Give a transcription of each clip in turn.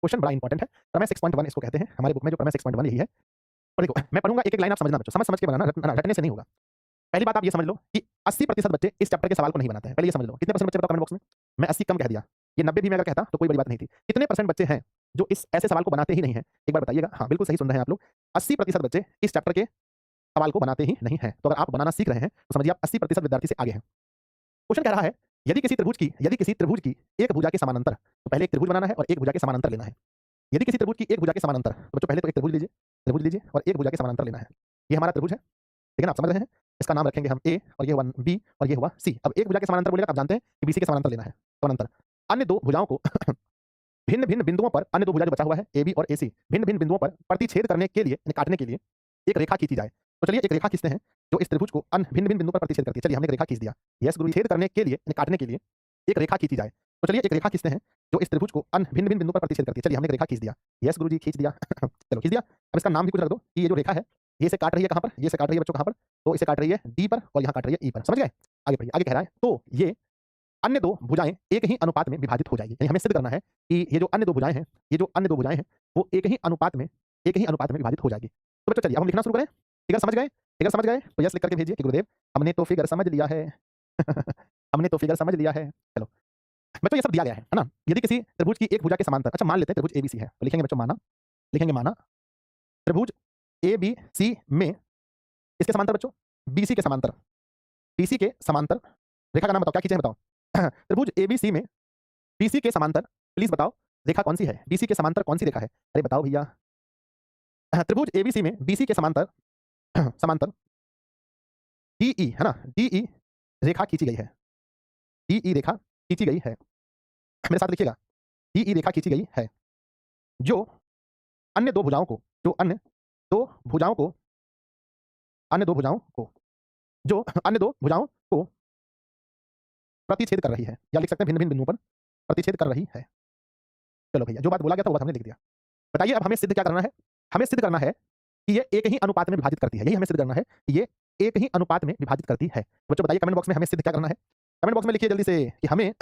Question बड़ा important है। प्रमेय 6.1 इसको कहते हैं, हमारे बुक में जो प्रमेय 6.1 यही है। और देखो मैं पढ़ूंगा एक एक लाइन, आप समझना बच्चों, समझ समझ के बनाना, रटने से नहीं होगा। पहली बात आप ये समझ लो कि 80% बच्चे इस चैप्टर के सवाल को नहीं बनाते हैं। पहले ये समझ लो, कितने परसेंट बच्चे बताओ कमेंट बॉक्स में। मैं 80 कम कह दिया, ये 90 भी मैं अगर कहता तो कोई बड़ी बात नहीं थी। कितने परसेंट बच्चे हैं जो इस ऐसे सवाल को बनाते ही नहीं है, एक बार बताइएगा। हाँ बिल्कुल सही सुन रहे हैं आप लोग, 80% बच्चे इस चैप्टर के सवाल को बनाते ही नहीं है। तो अगर आप बनाना सीख रहे हैं तो समझिए आप 80% विद्यार्थी से आगे हैं। क्वेश्चन कह रहा है यदि किसी त्रिभुज की एक भुजा के समानांतर, तो पहले एक त्रिभुज बनाना है और एक भुजा के समानांतर लेना है। यदि किसी त्रिभुज की एक भुजा के समानांतर, तो बच्चों पहले तो एक त्रिभुज लीजिए और एक भुजा के समानांतर लेना है। ये हमारा त्रिभुज है, ठीक है ना, आप समझ रहे हैं। इसका नाम रखेंगे हम ए, और ये हुआ बी, और ये हुआ सी। अब एक भुजा के समानांतर बोलेगा, आप जानते हैं कि बीसी के समानांतर लेना है। समानांतर अन्य दो भुजाओं को भिन्न भिन्न बिंदुओं पर, अन्य दो भुजा जो बचा हुआ है ए बी और ए सी, भिन्न भिन्न बिंदुओं पर प्रतिच्छेद करने के लिए, यानी काटने के लिए एक रेखा खींची जाए। तो चलिए एक रेखा खींचते हैं जो इस त्रिभुज को भिन्न भिन्न बिंदुओं पर प्रतिच्छेद करती है। चलिए हमने एक रेखा खींच दिया। यस गुरु, छेद करने के लिए, यानी काटने के लिए एक रेखा खींची जाए। तो चलिए एक रेखा खींचते हैं जो इस त्रिभुज को भिन्न भिन्न बिंदुओं पर प्रतिच्छेद करती है। चलिए हमने एक रेखा खींच दिया। यस गुरु जी, खींच दिया चलो खींच दिया। अब इसका नाम भी कुछ रख दो कि ये जो रेखा है ये इसे काट रही है कहां पर, ये इसे काट रही है बच्चों कहां पर, तो इसे काट रही है डी पर और यहां काट रही है ई पर। समझ गए। आगे बढ़िए, आगे कह रहा है तो ये अन्य दो भुजाएं एक ही अनुपात में विभाजित हो जाएगी। यानी हमें सिद्ध करना है कि ये जो अन्य दो भुजाएं हैं, ये जो अन्य दो भुजाएं हैं वो एक ही अनुपात में विभाजित हो जाएगी। तो बच्चों चलिए अब हम लिखना शुरू करें। फिगर समझ गए, फिगर समझ गए तो यस लिख करके भेजिए कि गुरुदेव हमने तो फिगर समझ लिया है हमने तो फिगर समझ लिया है। चलो बच्चों ये सब दिया गया है ना। यदि किसी त्रिभुज की एक भुजा के समांतर, अच्छा मान लेते हैं त्रिभुज एबीसी है, तो लिखेंगे बच्चों माना, लिखेंगे माना त्रिभुज एबीसी में इसके समांतर बच्चों बीसी के समांतर, बीसी के समांतर रेखा का नाम बताओ, क्या खींचे हैं बताओ त्रिभुज एबीसी में बीसी के समांतर, प्लीज बताओ रेखा कौन सी है, बीसी के समांतर कौन सी रेखा है, अरे बताओ भैया। त्रिभुज एबीसी में बीसी के समांतर समांतर डीई है ना, डीई रेखा खींची गई है, डीई रेखा खींची गई है। मेरे साथ लिखिएगा, डीई रेखा खींची गई है जो अन्य दो भुजाओं को, जो अन्य दो भुजाओं को, अन्य दो भुजाओं को, जो अन्य दो भुजाओं को प्रतिच्छेद कर रही है, या लिख सकते हैं भिन्न भिन्न बिंदुओं पर प्रतिच्छेद कर रही है। चलो भैया जो बात बोला गया था वो बात हमने लिख दिया। बताइए अब हमें सिद्ध क्या करना है। हमें सिद्ध करना है कि ये एक ही अनुपात में विभाजित करती है। यही हमें सिद्ध करना है कि ये एक ही अनुपात में विभाजित करती है। बच्चों बताइए कमेंट बॉक्स में हमें सिद्ध क्या करना है। कमेंट बॉक्स में लिखिए जल्दी से कि हमें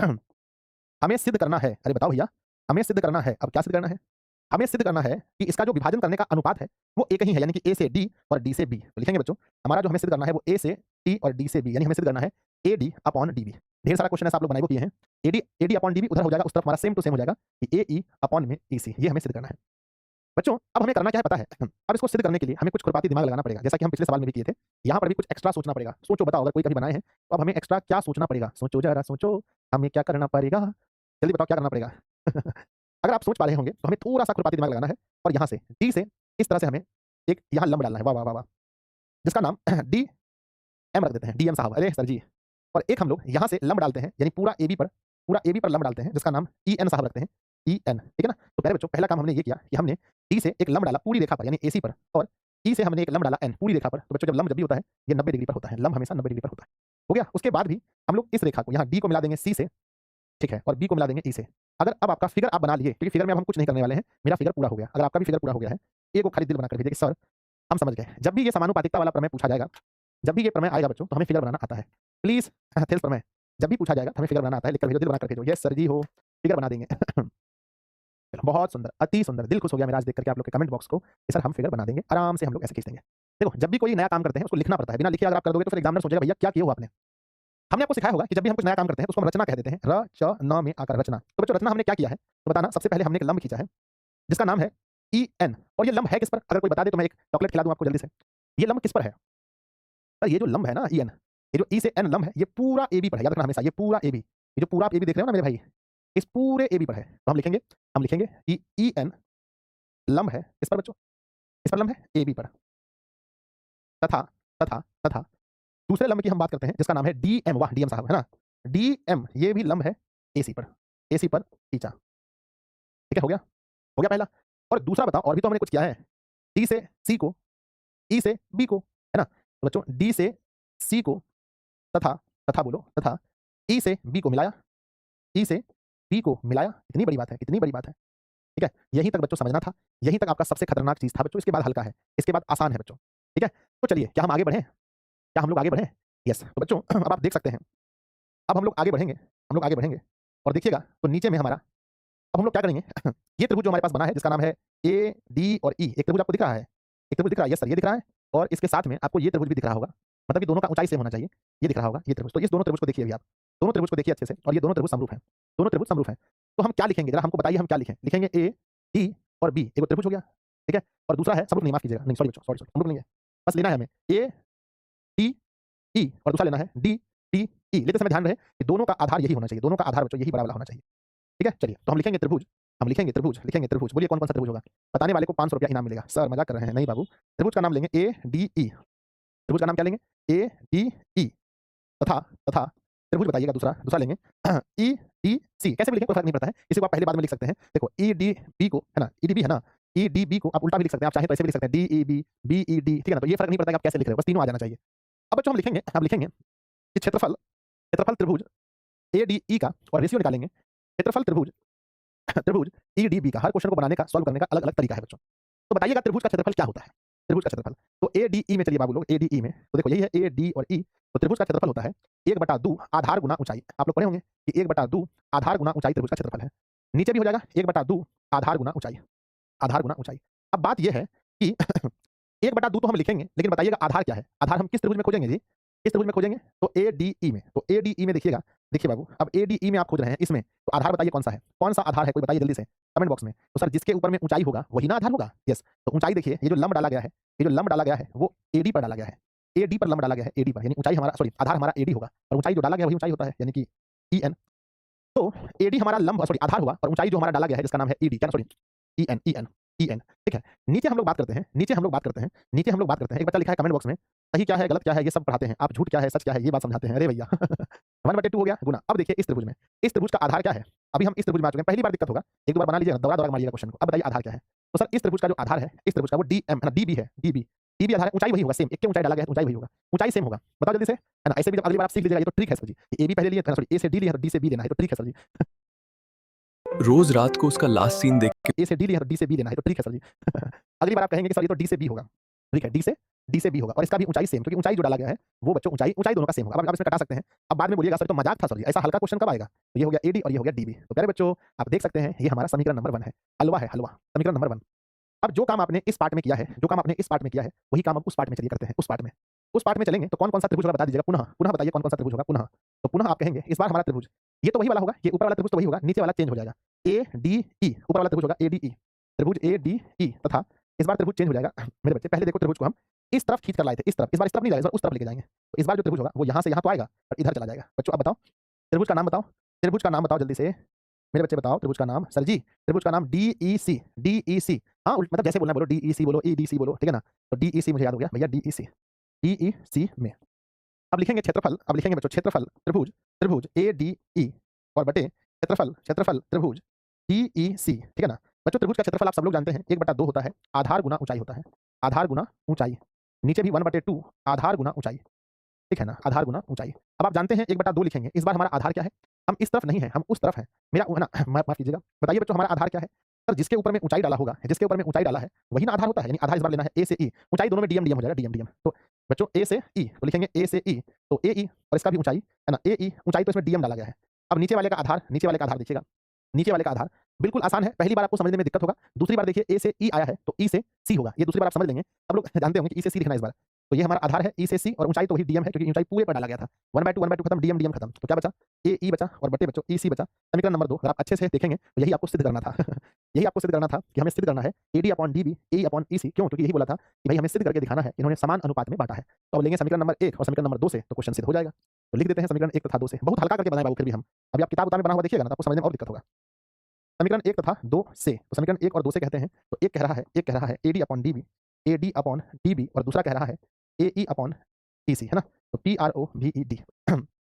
हमें सिद्ध करना है। अरे बताओ भैया, हमें सिद्ध करना है। अब क्या सिद्ध करना है, हमें सिद्ध करना है कि इसका जो विभाजन करने का अनुपात है वो एक ही है, यानी कि ए से डी और डी से बी। तो लिखेंगे बच्चों हमारा जो हमें सिद्ध करना है वो ए से टी और डी से बी, यानी हमें सिद्ध करना है A D upon D B. ढेर सारा क्वेश्चन ऐसा आप लोग बनाए किए हैं। एडी अपॉन डीबी उधर हो जाएगा, उस तरफ हमारा सेम टू सेम हो जाएगा कि ए ई अपॉन में ई सी। ये हमें सिद्ध करना है बच्चों। अब हमें करना क्या है पता है, अब इसको सिद्ध करने के लिए हमें कुछ खुरपाती दिमाग लगाना पड़ेगा, जैसा कि हम पिछले सवाल में भी किए थे। यहाँ पर भी कुछ एक्स्ट्रा सोचना पड़ेगा। सोचो बताओ, अगर कोई कभी बनाए हैं तो अब हमें एक्स्ट्रा क्या सोचना पड़ेगा। सोचो जरा सोचो, हमें क्या करना पड़ेगा, जल्दी बताओ क्या करना पड़ेगा अगर आप सोच पा रहे होंगे तो हमें थोड़ा सा खुरपाती दिमाग लगाना है और यहाँ से डी से इस तरह से हमें एक यहाँ लंब डालना है, वाह वाह वाह वाह, जिसका नाम डी एम रख देते हैं, डी एम साहब, अरे सर जी। और एक हम लोग यहाँ से लंब डालते हैं, यानी पूरा ए बी पर लंब डालते हैं, जिसका नाम ई एन साहब रखते हैं, ई एन, ठीक है ना। तो पहले बच्चों पहला काम हमने ये किया कि हमने डी से एक लंब डाला पूरी रेखा पर, यानी ए सी पर, और ई से हमने एक लंब डाला एन पूरी रेखा पर। तो बच्चों जब लंब जब भी होता है ये 90 डिग्री पर होता है, लंब हमेशा 90 डिग्री पर होता है। हो गया। उसके बाद भी हम लोग इस रेखा को यहाँ डी को मिला देंगे सी से, ठीक है, और बी को मिला देंगे ई से। अगर अब आपका फिगर आप बना लिए, क्योंकि फिगर में अब हम कुछ नहीं करने वाले हैं, मेरा फिगर पूरा हो गया। अगर आपका भी फिगर पूरा हो गया है, एक को खाली दिल बना कर भेजिए कि सर हम समझ गए। जब भी ये समानुपातिकता वाला प्रमेय पूछा जाएगा, जब भी ये प्रमेय आएगा बच्चों, तो हमें फिगर बनाना आता है। प्लीज थेल्स प्रमेय जब भी पूछा जाएगा तो हमें फिगर बनाना आता है, लिखकर भेजो, दिल बना कर भेजो, यस सर जी हो, फिगर बना देंगे चलो, बहुत सुंदर, अति सुंदर, दिल खुश हो गया मेरा आज देख करके आप लोग के कमेंट बॉक्स को कि सर हम फिगर बना देंगे आराम से, हम लोग ऐसे खींच देंगे। देखो जब भी कोई नया काम करते हैं उसको लिखना पड़ता है, बिना लिखे अगर आप कर दोगे तो फिर एग्जामिनर सोचेगा भैया क्या किया हुआ आपने। हमने आपको सिखाया होगा कि जब भी हम कुछ नया काम करते हैं उसको हम रचना कह देते हैं, र च न में आकर रचना। तो बच्चों रचना हमने क्या किया है तो बताना। सबसे पहले हमने एक लंब खींचा है जिसका नाम है ई एन, और ये लंब है किस पर, अगर कोई बता दे तो मैं एक चॉकलेट खिला दूं आपको जल्दी से। ये लंब किस पर है सर, ये जो लंब है ना ई एन, ये जो ई से एन लंब है, ये पूरा ए बी पर है, याद रखना हमेशा, ये पूरा ए बी, ये जो पूरा आप ए बी देख रहे हो ना मेरे भाई, इस पूरे ए बी पर है। तो हम लिखेंगे कि ई एन लंब है किस पर बच्चों, इस पर लंब है ए बी पर। तथा तथा तथा दूसरे लंब की हम बात करते हैं जिसका नाम है डी एम, वाह डी एम साहब है ना, डी एम, ये भी लंब है एसी पर, एसी पर खींचा, ठीक है, हो गया पहला। और दूसरा बताओ, और भी तो हमने कुछ किया है, डी से सी को, ई से बी को, है ना। तो बच्चों डी से सी को तथा, तथा बोलो, तथा ई से बी को मिलाया, ई से बी को मिलाया। इतनी बड़ी बात है, इतनी बड़ी बात है, ठीक है। यहीं तक बच्चों समझना था, यहीं तक आपका सबसे खतरनाक चीज था बच्चों। इसके बाद हल्का है, इसके बाद आसान है बच्चों, ठीक है। तो चलिए क्या हम आगे बढ़ें, क्या हम लोग आगे बढ़ें, यस। तो बच्चों अब आप देख सकते हैं, अब हम लोग आगे बढ़ेंगे, हम लोग आगे बढ़ेंगे और देखिएगा तो नीचे में हमारा अब हम लोग क्या करेंगे ये त्रिभुज जो हमारे पास बना है जिसका नाम है ए डी और ई, एक त्रिभुज आपको दिख रहा है, एक त्रिभुज दिख रहा है, यस सर ये दिख रहा है, और इसके साथ में आपको ये त्रिभुज भी दिख रहा होगा, मतलब कि दोनों का ऊंचाई सेम होना चाहिए, ये दिख रहा होगा ये त्रिभुज। तो इस दोनों त्रिभुज को देखिए अभी आप, दोनों त्रिभुज को देखिए अच्छे से, और ये दोनों त्रिभुज समरूप हैं, दोनों त्रिभुज समरूप हैं। तो हम क्या लिखेंगे जरा हमको बताइए, हम क्या लिखें? लिखेंगे ए डी और बी, एक त्रिभुज हो गया, ठीक है, और दूसरा है समरूप नहीं, माफ कीजिएगा, नहीं सॉरी बच्चों, सॉरी सॉरी, समरूप नहीं है, बस लेना है हमें ए डी ई और दूसरा लेना है डी टी ई। लेते समय ध्यान रहे कि दोनों का आधार यही होना चाहिए, दोनों का आधार बच्चों यही बड़ा वाला होना चाहिए, ठीक है। चलिए तो हम लिखेंगे त्रिभुज, हम लिखेंगे त्रिभुज, लिखेंगे त्रिभुज, बोलिए कौन कौन सा त्रिभुज होगा? बताने वाले को 500 रुपया इनाम मिलेगा। सर मजाक कर रहे हैं, नहीं बाबू, त्रिभुज का नाम लेंगे ए डी ई, त्रिभुज का नाम क्या लेंगे? ए डी ई, तथा तथा त्रिभुज बताइएगा दूसरा, दूसरा लेंगे ई डी सी। कैसे भी लिखें कोई फर्क नहीं पड़ता है, इसी को आप पहले बाद में लिख सकते हैं। देखो ई डी बी को है ना, ई डी बी है ना, ई डी बी को आप उल्टा भी लिख सकते हैं, आप चाहे तो ऐसे भी लिख सकते हैं D E B E D, ठीक है ना। तो ये फर्क नहीं पड़ता कि आप कैसे लिख रहे हो, बस तीनों आ जाना चाहिए। अब बच्चों हम लिखेंगे, हम लिखेंगे कि क्षेत्रफल, क्षेत्रफल त्रिभुज ए डी ई का, और रेशियो निकालेंगे क्षेत्रफल त्रिभुज त्रिभुज ई डी बी का। हर क्वेश्चन को बनाने का, सॉल्व करने का अलग अलग तरीका है बच्चों। तो बताइएगा त्रिभुज का क्षेत्रफल क्या होता है? त्रिभुज का क्षेत्रफल तो ए डी ई में, चलिए बाबू लोग ए डी ई में, तो देखो यही है ए डी और ई। तो त्रिभुज का क्षेत्रफल होता है 1/2 आधार गुना ऊंचाई। आप लोग पढ़े होंगे कि 1/2 आधार गुना ऊंचाई त्रिभुज का क्षेत्रफल है। नीचे भी हो जाएगा 1/2 आधार गुना ऊंचाई, आधार गुना ऊंचाई। अब बात यह है कि 1/2 तो हम लिखेंगे, लेकिन बताइएगा आधार क्या है? आधार हम किस त्रिभुज में खोजेंगे जी? किस त्रिभुज में खोजेंगे? तो ए डी ई में। तो ए डी ई में देखिएगा, देखिए बाबू, अब ए डी ई में आप खोज रहे हैं, इसमें तो आधार बताइए कौन सा है, कौन सा आधार है, कोई बताइए जल्दी से कमेंट बॉक्स में। तो सर जिसके ऊपर में ऊंचाई होगा वही ना आधार होगा। यस, तो ऊंचाई देखिए, ये जो लंब डाला गया है, ये जो लंब डाला गया है वो ए डी पर डाला गया है, ए डी पर लंब डाला गया है, ए डी पर, यानी ऊंचाई हमारा, सॉरी आधार हमारा ए डी होगा, और ऊंचाई जो डाला गया वही ऊंचाई होता है, यानी कि ई एन। तो ए डी हमारा लंब, सॉरी आधार हुआ, और ऊंचाई जो हमारा डाला गया है जिसका नाम है ई डी, क्या sorry E N, E N, E N, ठीक है। नीचे हम लोग बात करते हैं, नीचे हम लोग बात करते हैं, नीचे हम लोग बात करते हैं। एक बच्चा लिखा है कमेंट बॉक्स में, सही क्या है गलत क्या है ये सब पढ़ाते हैं आप, झूठ क्या है सच क्या है ये बात समझाते हैं। अरे भैया 1/2 हो गया गुना। अब देखिए इस त्रिभुज में, इस त्रिभुज का आधार क्या है? अभी हम इस त्रिभुज में आ चुके हैं, पहली बार दिक्कत होगा, एक दो बार बना लीजिएगा, दोबारा दोबारा मारिएगा क्वेश्चन को। अब बताइए आधार क्या है? तो सर इस त्रिभुज का जो आधार है, इस त्रिभुज का वो डी एम है ना, डी बी है, डी बी, डी बी आधार है, ऊंचाई वही होगा सेम, एक के ऊंचाई डाला गया है, ऊंचाई वही होगा, ऊंचाई सेम होगा। बताओ जल्दी से, है ना। ऐसे भी जब अगली बार आप सीख लीजिएगा, ये तो ट्रिक है सर जी, ए बी पहले लिए, सॉरी ए से डी लिया तो डी से बी लेना है, तो ट्रिक है सर जी। रोज रात को उसका लास्ट सीन देख के ए से डी लिया तो डी से बी लेना है, तो ट्रिक है सर जी। अगली बार आप कहेंगे कि सर ये तो डी से बी होगा, ठीक है, डी से बी होगा, और इसका भी ऊंचाई सेम, क्योंकि ऊंचाई जो डाला गया है वो बच्चों ऊंचाई, ऊंचाई दोनों का सेम होगा। अब आप इसमें कटा सकते हैं, अब बाद में बोलिएगा सर तो मजाक था सर जी, ऐसा हल्का क्वेश्चन कब आएगा? तो ये हो गया एडी और ये हो गया डीबी। तो प्यारे बच्चों आप देख सकते हैं ये हमारा समीकरण नंबर 1 है, हलवा है, हलवा, समीकरण नंबर 1। अब जो काम आपने इस पार्ट में किया है, जो काम आपने इस पार्ट में किया है, वही काम अब उस पार्ट में चलिए करते हैं। उस पार्ट में, उस पार्ट में चलेंगे तो कौन कौन सा त्रिभुज होगा बता दीजिएगा, पुनः पुनः बताइए कौन कौन सा त्रिभुज होगा पुनः। तो पुनः आप कहेंगे इस बार हमारा त्रिभुज ये तो वही वाला होगा, ये ऊपर वाला त्रिभुज तो वही होगा, नीचे वाला चेंज हो जाएगा, ए डी ई, ऊपर वाला त्रिभुज होगा ए डी ई, त्रिभुज ए डी ई, तथा इस बार त्रिभुज चेंज हो जाएगा। मेरे बच्चे पहले देखो त्रिभुज को हम इस तरफ खींच कर लाए थे, इस तरफ, इस बार नहीं लाए, इस बार उस तरफ लेके जाएंगे। तो इस बार जो त्रिभुज होगा वो यहाँ से यहाँ तो आएगा और इधर चला जाएगा। बच्चों अब बताओ त्रिभुज का नाम बताओ, त्रिभुज का नाम बताओ जल्दी से मेरे बच्चे, बताओ त्रिभुज का नाम। सर जी त्रिभुज का नाम डी ई सी, डी ई सी, हाँ मतलब जैसे बोलना बोलो, डी ई सी बोलो, ई डी सी बोलो, ठीक है ना। तो डी ई सी मुझे याद हो गया भैया, डी ई सी, डी ई सी में अब लिखेंगे क्षेत्रफल, अब लिखेंगे बच्चों क्षेत्रफल त्रिभुज, त्रिभुज ए डी ई और बटे क्षेत्रफल, क्षेत्रफल त्रिभुज डी ई सी, ठीक है ना। बच्चों त्रिभुज का क्षेत्रफल आप सब लोग जानते हैं 1/2 होता है, आधार गुना ऊंचाई होता है, आधार गुना ऊंचाई। नीचे भी 1/2 आधार गुना ऊंचाई, ठीक है ना, आधार गुना ऊंचाई। अब आप जानते हैं 1/2 लिखेंगे, इस बार हमारा आधार क्या है? हम इस तरफ नहीं है, हम उस तरफ है, मेरा है ना, माफ कीजिएगा। बताइए बच्चों हमारा आधार क्या है? सर जिसके ऊपर में ऊंचाई डाला होगा, जिसके ऊपर में ऊंचाई डाला है वही ना आधार होता है, यानी आधार इस बार लेना है ए से ई, ऊंचाई दोनों में डीएम डीएम हो जाएगा, डीएम डीएम। तो बच्चों ए से ई, तो लिखेंगे ए से ई, तो ए ई और इसका भी ऊंचाई है ना, ए ई ऊंचाई, तो इसमें डीएम डाला गया है। अब नीचे वाले का आधार, नीचे वाले का आधार देखिएगा, नीचे वाले का आधार बिल्कुल आसान है, पहली बार आपको समझने में दिक्कत होगा, दूसरी बार देखिए ए से ई आया है तो ई से सी होगा, ये दूसरी बार आप समझ लेंगे। सब लोग जानते होंगे कि ई से सी लिखना है इस बार। तो ये हमारा आधार है ई से सी, और ऊंचाई तो वही डीएम है क्योंकि ऊंचाई पूरे पर डाला गया था। 1/2 खत्म, डीएम डीएम खत्म, तो क्या बचा? ए ई बचा और बटे बच्चों ई सी बचा। समीकरण नंबर 2 अगर आप अच्छे से देखेंगे तो यही आपको सिद्ध करना था यही आपको सिद्ध करना था कि हमें सिद्ध करना है A D upon D B, A upon E C. क्यों? क्योंकि यही बोला था कि भाई हमें सिद्ध करके दिखाना है इन्होंने समान अनुपात में बांटा है। तो अब लेंगे समीकरण नंबर 1 और समीकरण नंबर 2 से, तो क्वेश्चन सिद्ध हो जाएगा। तो लिख देते हैं समीकरण 1 तथा 2 से, बहुत हल्का करके बनाए बाबू, फिर भी हम अभी आप किताब उताब में बना हुआ देखिएगा ना तो आपको समझने में और दिक्कत होगा। समीकरण 1 तथा 2 से, तो समीकरण 1 और 2 से कहते हैं, तो एक कह रहा है, एक कह रहा है A D upon D B, A D upon D B, और दूसरा कह रहा है ए ई अपॉन ई सी, है ना। तो P R O V E D. तो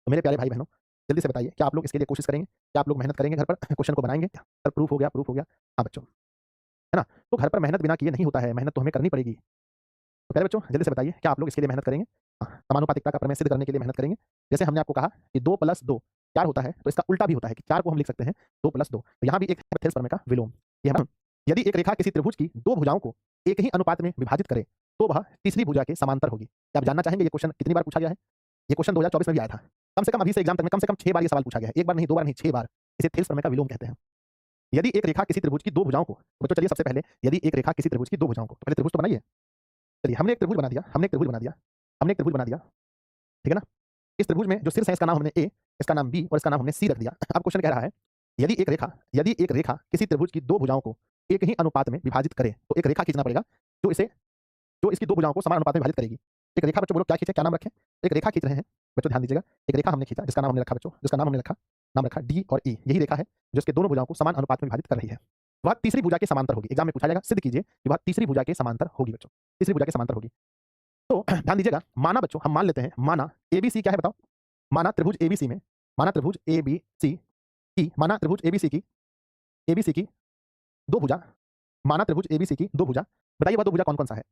मेरे प्यारे भाई बहनों जल्दी से बताइए क्या आप लोग इसके लिए कोशिश करेंगे, क्या आप लोग मेहनत करेंगे घर पर, क्वेश्चन को बनाएंगे? सर प्रूफ हो गया, प्रूफ हो गया, हाँ बच्चों, है ना। तो घर पर मेहनत बिना किए नहीं होता है, मेहनत तो हमें करनी पड़ेगी। तो प्यारे बच्चों जल्दी से बताइए क्या आप लोग इसके लिए मेहनत करेंगे? हाँ, समानुपातिकता का प्रमेय सिद्ध करने के लिए मेहनत करेंगे। जैसे हमने आपको कहा कि 2 + 2 4 होता है, तो इसका उल्टा भी होता है कि 4 को हम लिख सकते हैं 2 + 2। तो यहाँ भी एक थेल्स प्रमेय का विलोम। ये हम यदि एक रेखा किसी त्रिभुज की 2 भुजाओं को एक ही अनुपात में विभाजित करे तो वह तीसरी भुजा के समांतर होगी। क्या आप जानना चाहेंगे ये क्वेश्चन कितनी बार पूछा गया है? ये क्वेश्चन 2024 में भी आया था, कम से कम अभी से एग्जाम तक में कम से कम 6 बार ये सवाल पूछा गया है, एक बार नहीं, 2 बार नहीं, 6 बार। इसे थेल्स प्रमेय का विलोम कहते हैं। यदि एक रेखा किसी त्रिभुज की दो भुजाओं को, तो बच्चों चलिए सबसे पहले, यदि एक रेखा किसी त्रिभुज की दो भुजाओं को, तो पहले त्रिभुज तो बनाइए। चलिए हमने एक त्रिभुज बना दिया, हमने एक त्रिभुज बना दिया, हमने एक त्रिभुज बना दिया, ठीक है ना। इस त्रिभुज में जो शीर्ष है इसका नाम हमने ए, इसका नाम बी और इसका नाम हमने सी रख दिया। अब क्वेश्चन कह रहा है, यदि एक रेखा किसी त्रिभुज की दो भुजाओं को एक ही अनुपात में विभाजित करे, तो एक रेखा खींचना पड़ेगा जो इसकी दो भुजाओं को समान अनुपात में विभाजित करेगी। एक रेखा बच्चों बोलो क्या खींचे, क्या नाम रखें? एक रेखा खींच रहे हैं बच्चों, ध्यान दीजिएगा। एक रेखा हमने खींचा जिसका नाम हमने रखा बच्चों, जिसका नाम हमने रखा, नाम रखा डी और ई। यही रेखा है जो इसके दोनों भुजाओं को समान अनुपात में विभाजित कर रही है। वह तीसरी भुजा के समांतर होगी। एग्जाम में पूछा जाएगा, सिद्ध कीजिए कि वह तीसरी भुजा के समांतर होगी बच्चों, तीसरी भुजा के समांतर होगी। तो ध्यान दीजिएगा, माना बच्चों, हम मान लेते हैं, माना एबीसी क्या है बताओ, माना त्रिभुज एबीसी में, माना त्रिभुज एबीसी की, माना त्रिभुज एबीसी की दो भुजा, माना त्रिभुज एबीसी की दो भुजा, बताइए वह दो भुजा कौन कौन सा है?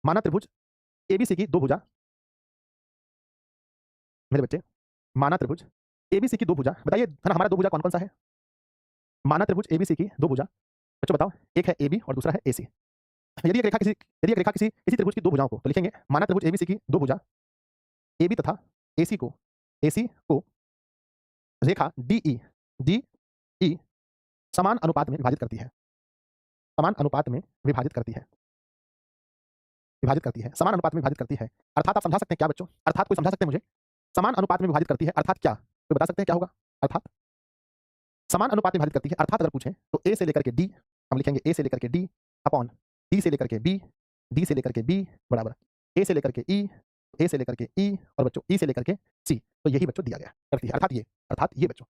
माना त्रिभुज एबीसी की दो भुजा, मेरे बच्चे, माना त्रिभुज एबीसी की दो भुजा, बताइए है ना, हमारा दो भुजा कौन कौन सा है? माना त्रिभुज एबीसी की दो भुजा, बच्चों बताओ, एक है एबी और दूसरा है एसी। यदि एक रेखा किसी त्रिभुज की दो भुजाओं को, तो लिखेंगे माना त्रिभुज एबीसी की दो भुजा एबी तथा एसी को रेखा डी ई समान अनुपात में विभाजित करती है, समान अनुपात में विभाजित करती है, समान अनुपात में विभाजित करती है। अर्थात आप समझा सकते हैं क्या बच्चों? अर्थात कोई समझा सकते हैं मुझे? समान अनुपात में विभाजित करती है अर्थात क्या? कोई बता सकते हैं क्या होगा अर्थात? समान अनुपात में विभाजित करती है अर्थात अगर पूछें तो ए से लेकर के डी, हम लिखेंगे ए से लेकर के डी अपॉन डी से लेकर के बी, डी से लेकर के बी बराबर ए से लेकर के ई, ए से लेकर के ई और बच्चों ई से लेकर के सी। तो यही बच्चों दिया गया करती है, अर्थात ये बच्चों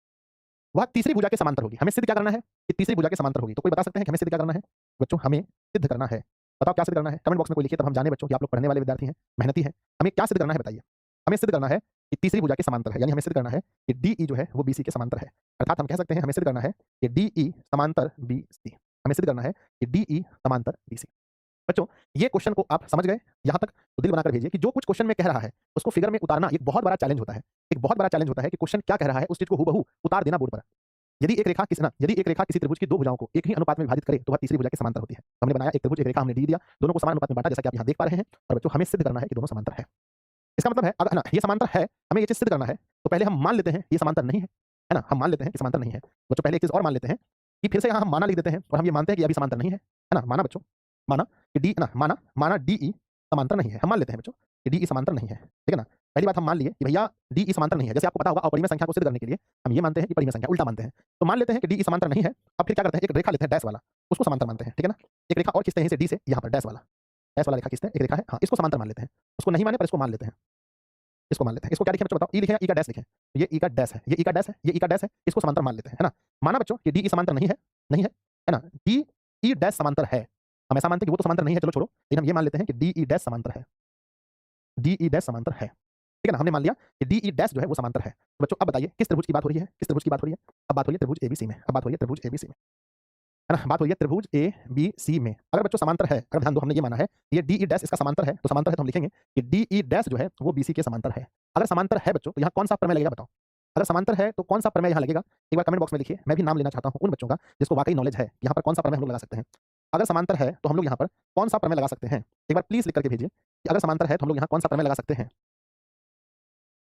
वह तीसरी भुजा के समांतर होगी। हमें सिद्ध क्या करना है कि तीसरी भुजा के समांतर होगी। तो कोई बता सकते हैं कि हमें सिद्ध क्या करना है बच्चों? हमें सिद्ध करना है, बताओ क्या सिद्ध करना है? कमेंट बॉक्स में कोई लिखिए, तब हम जाने बच्चों कि आप लोग पढ़ने वाले विद्यार्थी हैं, मेहनती हैं। हमें क्या सिद्ध करना है बताइए? हमें सिद्ध करना है कि तीसरी भुजा के समांतर है, यानी हमें सिद्ध करना है कि डीई जो है वो बीसी के समांतर है। अर्थात हम कह सकते हैं हमें सिद्ध करना है कि डीई समांतर बीसी, हमें सिद्ध करना है कि डीई समांतर बीसी। बच्चों ये क्वेश्चन को आप समझ गए यहाँ तक? तो दिल बनाकर भेजिए कि जो कुछ क्वेश्चन में कह रहा है उसको फिगर में उतारना एक बहुत बड़ा चैलेंज होता है। एक बहुत बड़ा चैलेंज होता है कि क्वेश्चन क्या कह रहा है उस चीज को हूबहू उतार देना बोर्ड पर। यदि एक रेखा किसी त्रिभुज की दो भुजाओं को एक ही अनुपात में विभाजित करे तो वह तीसरी भुजा के समांतर होती है। हमने बनाया एक त्रिभुज, एक रेखा हमने डी दिया, दोनों को समान अनुपात में बांटा जैसा कि आप यहाँ देख पा रहे हैं। और बच्चों हमें सिद्ध करना है कि दोनों समांतर है। इसका मतलब है अगर ना ये समांतर है, हमें ये चीज सिद्ध करना है, तो पहले हम मान लेते हैं ये समांतर नहीं है, है ना। हम मान लेते हैं कि समांतर नहीं है बच्चों। पहले एक चीज और मान लेते हैं कि फिर से यहाँ हम माना लिख देते हैं और हम ये मानते हैं कि अभी समांतर नहीं है ना। माना बच्चों, माना कि डी ना, माना डीई समांतर नहीं है। हम मान लेते हैं बच्चों कि डीई समांतर नहीं है, ठीक है ना। पहली बात हम मान लिए कि भैया डीई समांतर नहीं है। जैसे आपको पता होगा अपरिमेय संख्या को सिद्ध करने के लिए हम ये मानते हैं कि परिमेय संख्या, उल्टा मानते हैं। तो मान लेते हैं कि डीई समांतर नहीं है। अब फिर क्या करते हैं, एक रेखा लेते हैं डैश वाला, उसको समांतर मानते हैं, ठीक है ना। एक रेखा और खींचते हैं इसे डी से यहाँ पर, डैश वाला रेखा खींचते हैं, एक रेखा है, हाँ इसको समांतर मान लेते हैं। उसको नहीं माने पर इसको मान लेते हैं, इसको मान लेते हैं। इसको क्या लिखें बच्चों बताओ? ई लिखें या ई का डैश लिखें? ये ई का डैश है, ये ई का डैश है, ये ई का डैश है, इसको समांतर मान लेते हैं, है ना। माना बच्चों कि डी ई समांतर नहीं है, नहीं है ना। डी ई डैश समांतर है, हम ऐसा मानते हैं कि वो तो समांतर नहीं है, चलो छोड़ो, लेकिन हम ये मान लेते हैं कि डी ई डैश समांतर है, डी ई डैश समांतर है, ठीक है ना। हमने मान लिया कि डी ई डैश जो है वो समांतर है। तो बच्चों अब बताइए किस त्रिभुज की बात हो रही है? किस त्रिभुज की बात हो रही है? अब बात हो रही है त्रिभुज एबीसी में, अब बात हो रही है त्रिभुज एबीसी में, है ना। बात हो रही है त्रिभुज ए बी सी में। अगर बच्चों समांतर है, अगर ध्यान दो हमने ये माना है ये डी ई डैश इसका समांतर है, तो समांतर है तो हम लिखेंगे कि डी ई डैश जो है वो बीसी के समांतर है। अगर समांतर है बच्चों तो यहाँ कौन सा प्रमेय लगेगा बताओ? अगर समांतर है तो कौन सा प्रमेय यहाँ लगेगा? एक बार कमेंट बॉक्स में लिखिए। मैं भी नाम लेना चाहता हूँ उन बच्चों का जिसको वाकई नॉलेज है यहाँ पर कौन सा प्रमेय हम लोग लगा सकते हैं। अगर समांतर है तो हम लोग यहाँ पर कौन सा प्रमेय लगा सकते हैं? एक बार प्लीज लिख करके भेजिए कि अगर समांतर है तो हम लोग यहाँ कौन सा प्रमेय लगा सकते हैं।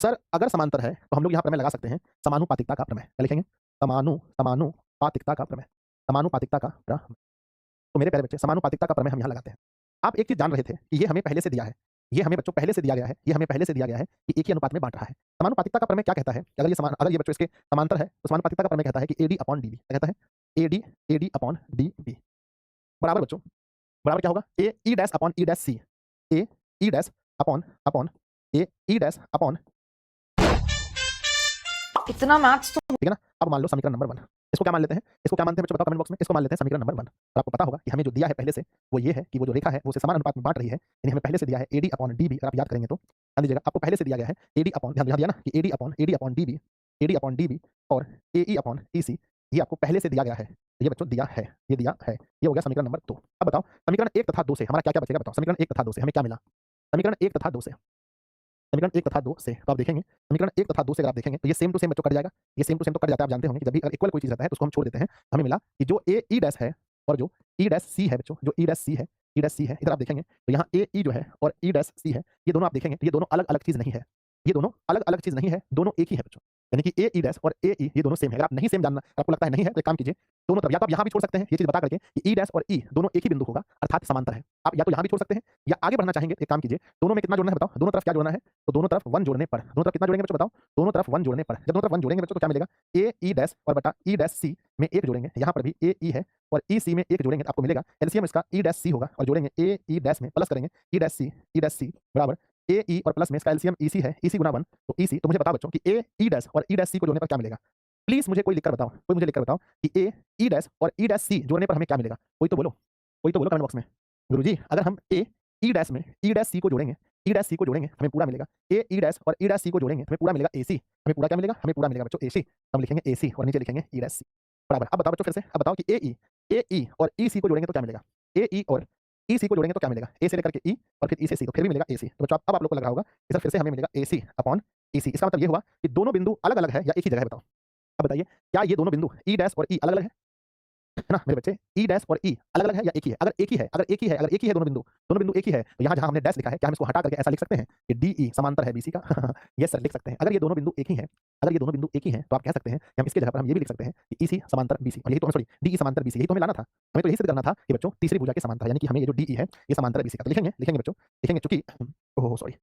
सर अगर समांतर है तो हम लोग यहाँ प्रमेय लगा सकते हैं समानुपातिकता का प्रमेय। क्या लिखेंगे? समानुपातिकता का प्रमेय, समानुपातिकता का प्रमेय। तो मेरे प्यारे बच्चे समानुपातिकता का प्रमेय हम यहाँ लगाते हैं। आप एक चीज जान रहे थे कि ये हमें पहले से दिया है, ये हमें बच्चों पहले से दिया गया है, ये हमें पहले से दिया गया है कि एक ही अनुपात में बांट रहा है। समानुपातिकता का प्रमेय क्या कहता है? कि अगर ये बच्चों इसके समांतर है तो समानुपातिकता का प्रमेय कहता है कि एडी अपॉन डीबी। क्या कहता है? एडी अपॉन डीबी बराबर बच्चों, बराबर क्या होगा? A E dash upon E dash C, A E dash upon A E dash upon, इतना मैथ्स तो ठीक है ना। अब मान लो समीकरण नंबर 1, इसको क्या मान लेते हैं? इसको क्या मानते हैं बच्चों बताओ कमेंट बॉक्स में। इसको मान लेते हैं समीकरण नंबर 1। और आपको पता होगा कि हमें जो दिया है पहले से वो ये है कि वो जो रेखा है वो उसे समान अनुपात में बांट रही है, यानी हमें पहले से दिया है एडी अपॉन डीबी। अगर आप याद करेंगे तो ध्यान दीजिएगा, आपको पहले से दिया गया है एडी अपॉन, ध्यान दिया ना कि AD upon DB, AD upon DB और एई अपॉन ईसी, ये आपको पहले से दिया गया है। ये बच्चों दिया है, ये दिया है, ये हो गया समीकरण नंबर 2। अब बताओ समीकरण 1 तथा 2 से हमारा क्या क्या बचेगा बताओ? समीकरण 1 तथा 2 से हमें क्या मिला? समीकरण 1 तथा 2 से, समीकरण 1 तथा 2 से तो आप देखेंगे समीकरण 1 तथा 2 से अगर आप देखेंगे तो ये सेम टू सेम बच्चों कट जाएगा। ये सेम टू सेम तो कट जाता है, आप जानते होंगे कि जब भी अगर इक्वल कोई चीज रहता है तो उसको हम छोड़ देते हैं। हमें मिला कि जो ए ई डैश है और जो ई डैश सी है बच्चों, जो ई डैश सी है, ई डैश सी है, इधर आप देखेंगे तो यहाँ ए ई जो है और ई डैश सी है, ये दोनों आप देखेंगे तो ये दोनों अलग अलग चीज नहीं है, ये दोनों अलग अलग चीज नहीं है, दोनों एक ही है बच्चों। यानी कि ए ई डैश और ए ई ये दोनों सेम है। अगर आप नहीं सेम जानना, आपको लगता है नहीं है, तो एक काम कीजिए, दोनों तरफ या तो आप यहाँ भी छोड़ सकते हैं ये चीज़ बता करके कि ई डैश और ई दोनों एक ही बिंदु होगा, अर्थात समांतर है। आप या तो यहाँ भी छोड़ सकते हैं या आगे बढ़ना चाहेंगे, एक काम कीजिए, दोनों में कितना जोड़ना है बताओ? दोनों तरफ क्या जोड़ना है? तो दोनों तरफ 1 जोड़ने पर, दोनों तरफ कितना जोड़ेंगे बच्चों बताओ? दोनों तरफ 1 जोड़ने पर। जब दोनों तरफ 1 जोड़ेंगे बच्चों तो क्या मिलेगा? ए ई डैश और बटा ई डैश सी में 1 जोड़ेंगे, यहाँ पर भी ए ई है और ई सी में 1 जोड़ेंगे तो आपको मिलेगा एलसीएम इसका ई डैश सी होगा और जोड़ेंगे ए ई डैश में प्लस करेंगे ई डैश सी बराबर ए ई और प्लस में इसका एलसीएम ई सी है, ई सी गुना 1 तो ई सी। तो मुझे बताओ बच्चों कि ए ई डैश और ई डैश सी को जोड़ने पर क्या मिलेगा? प्लीज़ मुझे कोई लिखकर बताओ, कोई मुझे लिखकर बताओ कि ए ई डैश और ई डैश सी जोड़ने पर हमें क्या मिलेगा? कोई तो बोलो कमेंट बॉक्स में। गुरुजी अगर हम ए ई डैश में ई डैश सी को जोड़ेंगे, ई डैश सी को जोड़ेंगे हमें पूरा मिलेगा। ए ई डैश और ई डैश सी को जोड़ेंगे हमें पूरा मिलेगा एसी। हमें पूरा क्या मिलेगा? हमें पूरा मिलेगा बच्चों एसी। हम लिखेंगे एसी और नीचे लिखेंगे ई डैश सी बराबर। अब बताओ बच्चों फिर से, अब बताओ कि ए ई और ई सी को जोड़ेंगे तो क्या मिलेगा? ए ई और ई सी को जोड़ेंगे तो क्या मिलेगा? ए से लेकर के ई और फिर ई से सी तो फिर भी मिलेगा एसी। तो बच्चों अब आप लोग को लग रहा होगा कि सर फिर से हमें मिलेगा एसी अपॉन ईसी। इसका मतलब ये हुआ कि दोनों बिंदु अलग-अलग है या एक ही जगह है बताओ? अब बताइए क्या ये दोनों बिंदु ई डैश और ई अलग-अलग है? है ना मेरे बच्चे? ई डैश और ई अलग-अलग है या एक ही है? अगर एक ही है, दोनों बिंदु एक ही है, तो यहाँ जहाँ हमने डैश लिखा है, क्या हम इसको हटा करके ऐसा लिख सकते हैं कि डीई समांतर है बीसी का? यस सर लिख सकते हैं। अगर ये दोनों बिंदु एक ही हैं, तो आप कह सकते हैं कि हम इसकी जगह पर हम ये भी लिख सकते हैं कि ईसी समांतर बीसी और यही तो सॉरी डीई समांतर बीसी, यही तो हमें लाना था। हमें तो यही सिद्ध करना था कि बच्चों तीसरी भुजा के समांतर है, यानी कि हमें ये जो डीई है, ये समांतर है बीसी का। तो लिखेंगे बच्चों, लिखेंगे चूँकि ओह सॉरी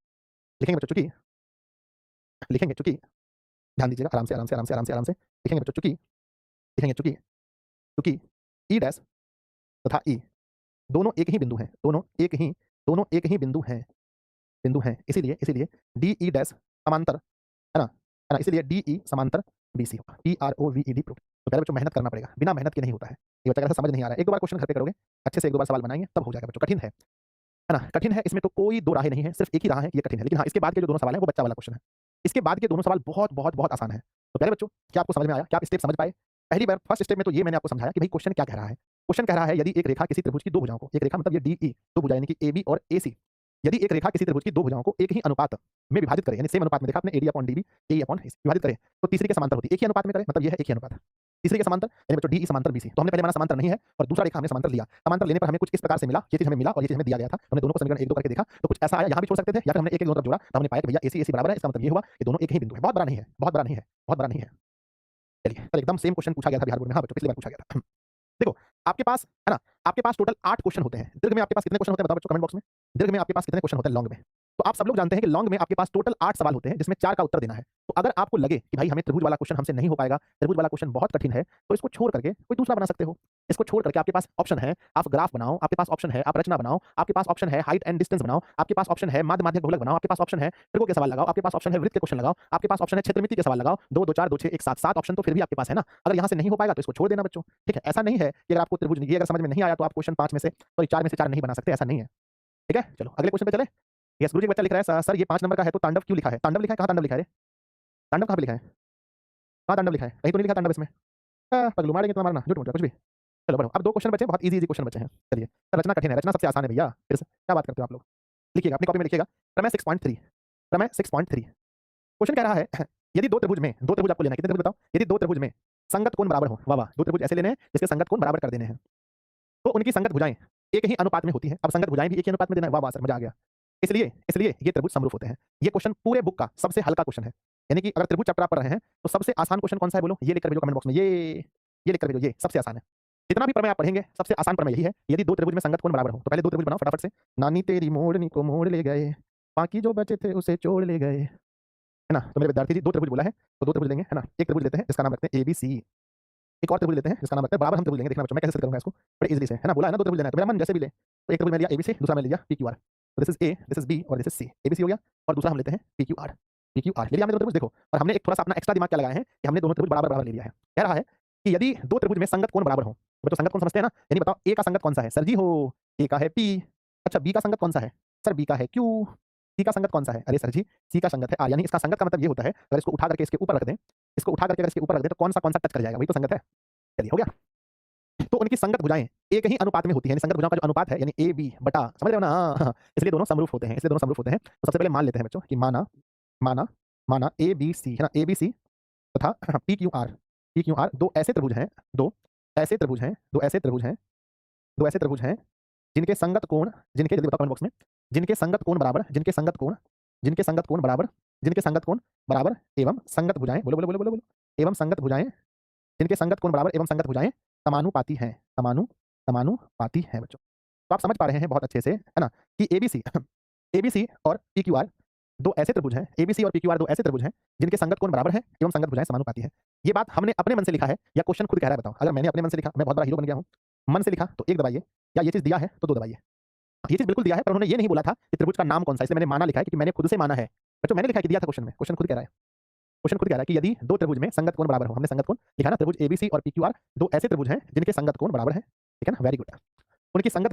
लिखेंगे बच्चों चूँकि ध्यान दीजिएगा आराम से लिखेंगे बच्चों चूँकि ई डैश तथा ई दोनों एक ही बिंदु हैं, दोनों एक ही बिंदु हैं। इसीलिए डीई डैश समांतर है ना? इसीलिए डीई समांतर बीसी होगा। PROVED proof. तो पहले बच्चों मेहनत करना पड़ेगा, बिना मेहनत के नहीं होता है। ये बच्चा अगर समझ नहीं आ रहा है, 1-2 बार क्वेश्चन घर पे करोगे, अच्छे से 1-2 बार सवाल बनाएँगे तब हो जाएगा बच्चों। कठिन है ना? कठिन है, इसमें तो कोई 2 राहें नहीं है, सिर्फ एक ही राह है कि ये कठिन है। लेकिन हाँ, इसके बाद के जो दोनों सवाल हैं वो बच्चा वाला क्वेश्चन है। इसके बाद के दोनों सवाल बहुत आसान है। तो पहले बच्चों क्या आपको समझ में आया? क्या आप स्टेप समझ पाए? पहली बार फर्स्ट स्टेप में तो ये मैंने आपको समझाया कि भाई क्वेश्चन क्या कह रहा है। क्वेश्चन कह रहा है यदि एक रेखा किसी त्रिभुज की 2 भुजाओं को, एक रेखा मतलब ये डीई 2 भुजाएँ यानी कि एबी और एसी, यदि एक रेखा किसी त्रिभुज की 2 भुजाओं को एक ही अनुपात में विभाजित करे, यानी सेम अनुपात में देखा आपने एडी अपॉन डीबी, एई अपॉन एसी विभाजित करे, तो तीसरी के समांतर होती है। एक ही अनुपात में करे मतलब ये है एक ही अनुपात। तीसरी के समांतर यानी बच्चों डीई समांतर बीसी। तो हमने पहले माना समांतर नहीं है और दूसरा रेखा हमने समांतर लिया। समांतर लेने पर हमें कुछ इस प्रकार से मिला, ये चीज़ हमें मिला और ये चीज़ हमें दिया गया था। हमने दोनों को समीकरण 1-2 करके देखा, तो कुछ ऐसा आया, यहाँ भी छोड़ सकते थे या फिर हमने एक-एक दोनों तरफ जोड़ा, तो हमने पाया कि भैया एसी बराबर है, इसका मतलब ये हुआ कि दोनों एक ही बिंदु है। बहुत बड़ा नहीं है। चलिए, कल एकदम सेम क्वेश्चन पूछा गया था बिहार बोर्ड में। हाँ बच्चों, पिछली बार पूछा गया था। देखो, आपके पास है ना, आपके पास टोटल 8 क्वेश्चन होते हैं। दीर्घ में आपके पास कितने क्वेश्चन होते हैं बताओ बच्चों कमेंट बॉक्स में? दीर्घ में आपके पास कितने क्वेश्चन होते हैं लॉन्ग में? तो आप सब लोग जानते हैं कि लॉन्ग में आपके पास टोटल 8 सवाल होते हैं जिसमें 4 का उत्तर देना है। तो अगर आपको लगे कि भाई हमें त्रिभुज वाला क्वेश्चन हमसे नहीं हो पाएगा, त्रिभुज वाला क्वेश्चन बहुत कठिन है, तो इसको छोड़ करके कोई दूसरा बना सकते हो। इसको छोड़ करके आपके पास ऑप्शन है, आप ग्राफ बनाओ, आपके पास ऑप्शन है, आप रचना बनाओ, आपके पास ऑप्शन है हाइट एंड डिस्टेंस बनाओ, आपके पास ऑप्शन है माध्य माध्यक बहुलक बनाओ, आपके पास ऑप्शन है त्रिकोण के सवाल लगाओ, आपके पास ऑप्शन है वृत्त के क्वेश्चन लगाओ, आपके पास ऑप्शन है क्षेत्रमिति के सवाल लगाओ, 2, 2, 4, 2, 6, 1, 7, 7 ऑप्शन तो फिर भी आपके पास है ना। अगर यहाँ से नहीं हो पाएगा तो इसको छोड़ देना बच्चों, ठीक है? ऐसा नहीं है कि अगर आपको त्रिभुज ये अगर समझ में नहीं आया तो आप क्वेश्चन 5 में से सॉरी 4 में से 4 नहीं बना सकते, ऐसा नहीं है, ठीक है? चलो अगले क्वेश्चन पे चलें। यस गुरुजी, एक बच्चा लिख रहा है सर ये 5 नंबर का है तो तांडव क्यों लिखा है? तांडव लिखा है, कहाँ तांडव लिखा है रे? तांडव कहाँ पे लिखा है? कहाँ तांडव लिखा है? कहीं तो नहीं लिखा तांडव इसमें? पगलू मारेंगे तो मारना, झूठ मूठ कुछ भी। चलो बढ़ो, अब 2 क्वेश्चन बचे हैं, बहुत ईज़ी क्वेश्चन बचे हैं। चलिए, सर रचना कठिन है, रचना सबसे आसान है भैया। फिर से क्या बात करते हो आप लोग? लिखिएगा, अपनी कॉपी में लिखिएगा, प्रमेय 6.3 क्वेश्चन कह रहा है यदि 2 त्रिभुज आपको लेना है, कितने त्रिभुज बताओ? यदि 2 त्रिभुज में संगत कोण बराबर हो, वाह-वाह! 2 त्रिभुज ऐसे लेने हैं जिसके संगत कोण बराबर कर देने हैं। तो उनकी संगत भुजाएँ एक ही अनुपात में होती हैं। अब संगत भुजाएँ भी एक ही अनुपात में देना है, वाह-वाह सर मज़ा आ गया। इसलिए ये त्रिभुज समरूप होते हैं। ये क्वेश्चन पूरे बुक का सबसे हल्का क्वेश्चन है। यानी कि अगर त्रिभुज चैप्टर आप पढ़ रहे हैं, तो सबसे आसान क्वेश्चन कौन-सा है बोलो? ये लिखकर भेजो कमेंट बॉक्स में, ये लिखकर भेजो, ये सबसे आसान है। जितना भी प्रमेय आप पढ़ेंगे, सबसे आसान प्रमेय यही है, यदि 2 त्रिभुज में संगत कोण बराबर हो। तो पहले 2 त्रिभुज बनाओ फटाफट से। नानी तेरी मोरनी को मोड़ ले गए, बाकी जो बचे थे उसे छोड़ ले गए। है ना? तो मेरे विद्यार्थी जी 2 त्रिभुज बोला है, तो 2 त्रिभुज लेंगे, है ना? एक त्रिभुज लेते हैं जिसका नाम रखते हैं एबीसी। एक और त्रिभुज लेते हैं जिसका नाम रखते हैं, बराबर हम त्रिभुज लेंगे, देखना बच्चों मैं कैसे सिद्ध करूँगा इसको बड़े ईज़िली से, है ना? बोला है ना 2 त्रिभुज लेना है, तो मेरा मन जैसे भी ले। तो एक त्रिभुज मैंने लिया एबीसी, दूसरा मैंने लिया पीक्यूआर। तो this is A, this is B और दिस इज़ सी। एबीसी हो गया और दूसरा हम लेते हैं पीक्यूआर। ले लिया हमने 2 त्रिभुज देखो, और हमने एक थोड़ा-सा अपना एक्स्ट्रा दिमाग क्या लगाए हैं कि हमने दोनों त्रिभुज बराबर-बराबर ले लिया है। कह रहा है कि यदि 2 त्रिभुज में संगत कोण बराबर हो, तो संगत कोण समझते हैं ना? यानी बताओ ए का संगत कौन-सा है? सर जी हो, ए का है पी। अच्छा बी का संगत कौन-सा है? सर बी का है क्यू। सी का संगत कौन-सा है? अरे सर जी सी का संगत है आर। यानी इसका संगत का मतलब ये होता है अगर इसको उठा करके इसके ऊपर रख दें, तो कौन-सा टच कर जाएगा, वही तो संगत है। चलिए हो गया? तो उनकी संगत भुजाएँ एक ही अनुपात में होती हैं, यानी संगत भुजाओं का जो अनुपात है यानी ए बी बटा, समझ रहे हो ना? हाँ, इसलिए दोनों समरूप होते हैं। तो सबसे पहले मान लेते हैं बच्चों कि माना माना ए बी सी, है ना? ए बी सी तथा पी क्यू आर 2 ऐसे त्रिभुज हैं, 2 ऐसे त्रिभुज हैं, 2 ऐसे त्रिभुज हैं जिनके संगत कोण, जिनके जल्दी बताओ कमेंट बॉक्स में, जिनके संगत कोण बराबर जिनके संगत कोण बराबर एवं संगत भुजाएं, बोलो बोलो बोलो बोलो बोलो, एवं संगत भुजाएं, जिनके संगत कोण बराबर एवं संगत भुजाएं समानुपाती हैं, समानुपाती हैं बच्चों। तो आप समझ पा रहे हैं बहुत अच्छे से, है ना, कि एबीसी एबीसी और पीक्यूआर दो ऐसे त्रिभुज हैं, एबीसी और पीक्यूआर दो ऐसे त्रिभुज हैं जिनके संगत कोण बराबर है एवं संगत भुजाएं समानुपाती है। ये बात हमने अपने मन से लिखा है या क्वेश्चन खुद कह रहा है? बताओ, अगर मैंने अपने मन से लिखा, मैं बहुत बड़ा हीरो बन गया हूं, मन से लिखा तो एक दबाइए, या ये चीज दिया है तो दो दबाइए। ये चीज बिल्कुल दिया है, पर उन्होंने ये नहीं बोला था कि त्रिभुज का नाम कौन सा, इसलिए मैंने माना लिखा है, क्योंकि मैंने खुद से माना है बच्चों। मैंने लिखा है कि दिया था क्वेश्चन में, क्वेश्चन खुद कह रहा है, क्वेश्चन खुद कह रहा है कि यदि दो त्रिभुज में संगत कोण बराबर हो, हमने संगत कोण लिखा ना, त्रिभुज एबीसी और पीक्यूआर दो ऐसे त्रिभुज हैं जिनके संगत कोण बराबर है, ठीक है ना, वेरी गुड। उनकी संगत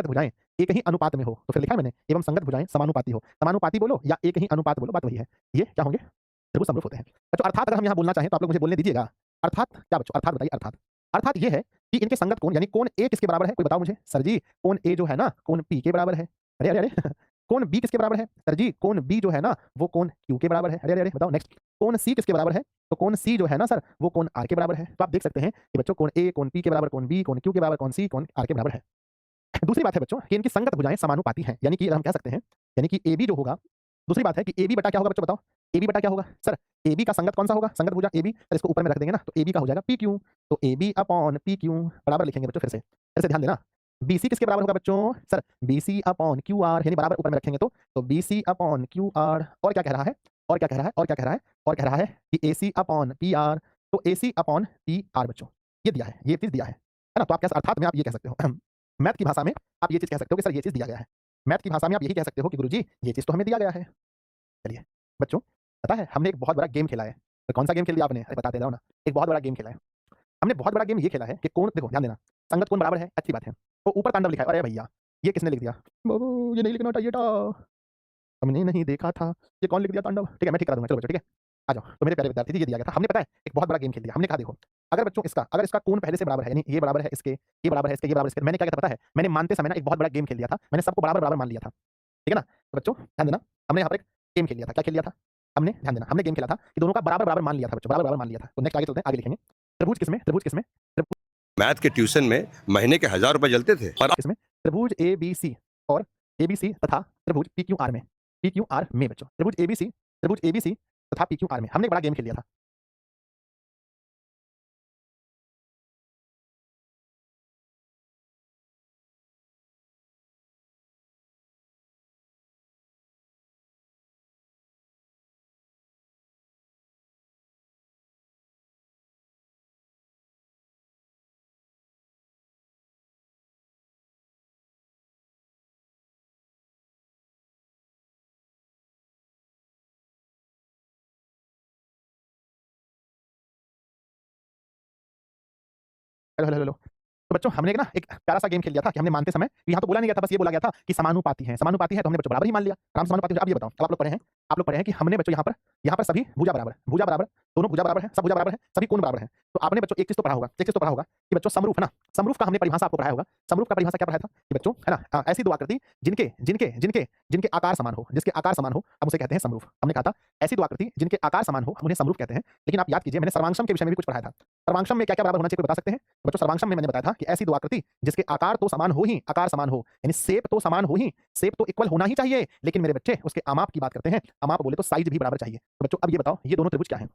भुजाएं एक ही अनुपात में हो, तो फिर लिखा है मैंने एवं संगत भुजाएं समानुपाती हो। समानुपाती बोलो या एक ही अनुपात बोलो, बात वही है, ये क्या होंगे? त्रिभुज समरूप होते हैं बच्चों। अर्थात अगर हम यहाँ बोलना चाहें तो आप लोग मुझे बोलने दीजिएगा। अर्थात क्या बच्चों? अर्थात बताइए। अर्थात अर्थात ये है कि इनके संगत कोण यानी कोण ए किसके बराबर है? कोई बताओ मुझे। सर जी कोण ए जो है ना, कोण पी के बराबर है। अरे अरे अरे कोण बी किसके बराबर है? सर जी कोण बी जो है ना वो कोण क्यू के बराबर है। अरे अरे अरे बताओ नेक्स्ट। कोण सी किसके बराबर है? तो कोण सी जो है ना सर वो कोण आर के बराबर है। तो आप देख सकते हैं कि बच्चों कोण ए कोण पी के बराबर, कोण बी कोण क्यू के बराबर, कोण सी कोण आर के बराबर है। दूसरी बात है बच्चों कि इनकी संगत भुजाएं समानुपाती हैं, यानी कि हम कह सकते हैं यानी कि AB जो होगा, दूसरी बात है कि AB बटा क्या होगा बच्चों? बताओ AB बटा क्या होगा? सर AB का संगत कौन सा होगा? संगत भुजा AB, सर इसको ऊपर में रख देंगे ना, तो AB का हो जाएगा PQ, तो AB अपॉन PQ बराबर लिखेंगे बच्चों। फिर से ध्यान देना। BC किसके बराबर होगा बच्चों? सर BC अपॉन QR, यानी बराबर ऊपर में रखेंगे तो BC अपॉन QR। और क्या कह रहा है? और क्या कह रहा है? और क्या कह रहा है? और कह रहा है कि AC अपॉन PR, तो AC अपॉन PR बच्चों, ये दिया है, ये चीज दिया है ना। तो आप क्या अर्थात में आप ये कह सकते हो मैथ की भाषा में आप ये चीज कह सकते हो कि सर ये चीज दिया गया है। मैथ की भाषा में आप यही कह सकते हो कि गुरुजी ये चीज तो हमें दिया गया है। चलिए बच्चों, पता है हमने एक बहुत बड़ा गेम खेला है। तो कौन सा गेम खेल दिया आपने? अरे बता दे रहा हूं ना, एक बहुत बड़ा गेम खेला है हमने। बहुत बड़ा गेम ये खेला है कि कोण, देखो ध्यान देना, संगत कोण बराबर है, अच्छी बात है, तो ऊपर तांडव लिखा है। अरे भैया ये किसने लिख दिया? बाबू ये नहीं लिखना चाहिए था, हमने नहीं देखा था, ये कौन लिख दिया तांडव? ठीक है मैं ठीक करा दूंगा, चलो बच्चों ठीक है। आ जाओ। तो मेरे प्यारे विद्यार्थी जी, ये दिया गया था हमने, पता है एक बहुत बड़ा गेम खेल दिया हमने। कहा देखो अगर बच्चों अगर इसका कोण पहले से बराबर है, यानी ये बराबर है इसके, ये बराबर है इसके, ये बराबर है इसके, मैंने क्या किया था पता है? मैंने मानते समय ना एक बहुत बड़ा गेम खेल दिया था, मैंने सबको बराबर बराबर मान लिया था, ठीक है ना। तो बच्चों ध्यान देना, हमने यहाँ पर एक गेम खेल लिया था। क्या खेल लिया था हमने? ध्यान देना, हमने गेम खेला था कि दोनों का बराबर बराबर मान लिया था बच्चों, बराबर बराबर मान लिया था। तो नेक्स्ट आगे चलते हैं, आगे लिखेंगे त्रिभुज किसमें, त्रिभुज किसमें, मैथ के ट्यूशन में महीने के 1000 रुपए जलते थे और किसमें? त्रिभुज ABC और ABC तथा त्रिभुज PQR में, PQR में बच्चों, त्रिभुज ABC तथा PQR में हमने एक बड़ा गेम खेल लिया था। Hello hello hello. तो बच्चों हमने ना एक प्यारा सा गेम खेल लिया था कि हमने मानते समय, यहाँ तो बोला नहीं गया था, बस ये बोला गया था कि समानुपाती है, समानुपाती है, तो हमने बच्चों बराबर ही मान लिया, आराम से समानुपाती। अब ये बताओ, अब आप लोग पढ़े हैं कि हमने बच्चों यहाँ पर सभी भुजा बराबर, भुजा बराबर, दोनों भुजा बराबर है, सब भुजा बराबर है, सभी कोण बराबर है। तो आपने बच्चों एक चीज तो पढ़ा होगा, एक चीज तो पढ़ा होगा कि बच्चों समरूप है ना, समरूप का हमने परिभाषा आपको पढ़ाया होगा। समरूप का परिभाषा क्या पढ़ाया था कि बच्चों है ना, ऐसी दो आकृति जिनके जिनके जिनके जिनके आकार समान हो, जिसके आकार समान हो, हम उसे कहते हैं समरूप। हमने कहा था ऐसी दो आकृति जिनके आकार समान हो हम उन्हें समरूप कहते हैं। लेकिन आप याद कीजिए मैंने सर्वांशम के विषय में भी कुछ पढ़ाया था। सर्वांशम में क्या क्या बराबर होना चाहिए कोई बता सकते हैं बच्चों? सर्वांशम में मैंने बताया था कि ऐसी दो आकृति जिसके आकार तो समान हो ही, आकार समान हो, यानी शेप तो समान हो ही, शेप तो इक्वल होना ही चाहिए, लेकिन मेरे बच्चे उसके अमाप की बात करते हैं। अमाप बोले तो साइज भी बराबर चाहिए। तो बच्चों अब ये बताओ ये दोनों त्रिभुज क्या है?